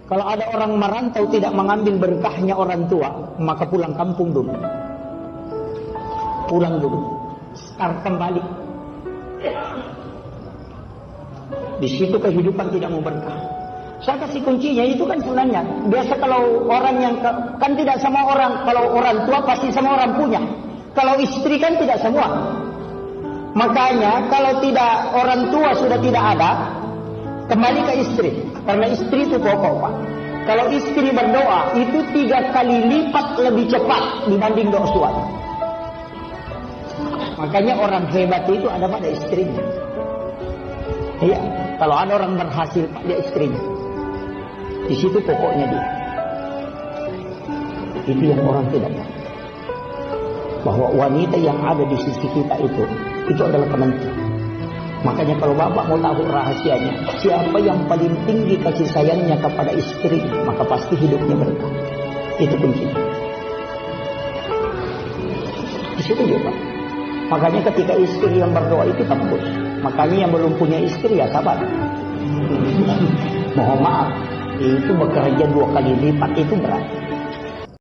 Kalau ada orang merantau tidak mengambil berkahnya orang tua, maka pulang kampung dulu. Pulang dulu. Start kembali. Di situ kehidupan tidak mau berkah. Saya kasih kuncinya itu kan sebenarnya. Biasa kalau orang yang kan tidak sama orang. Kalau orang tua pasti sama orang punya. Kalau istri kan tidak semua. Makanya kalau tidak orang tua sudah tidak ada, kembali ke istri. Karena istri itu pokok, Pak. Kalau istri berdoa itu 3 kali lipat lebih cepat dibanding doa suami. Makanya orang hebat itu ada pada istrinya. Iya, kalau ada orang berhasil pada istrinya. Di situ pokoknya dia. Itu yang orang tidak tahu. Bahwa wanita yang ada di sisi kita itu adalah penentu. Makanya kalau bapak mau tahu rahasianya, siapa yang paling tinggi kasih sayangnya kepada istri, maka pasti hidupnya berkah. Itu kuncinya. Di situ dia, Pak. Makanya ketika istri yang berdoa itu tembus. Makanya yang belum punya istri ya sabar. Mohon maaf, itu bekerja 2 kali lipat itu berat.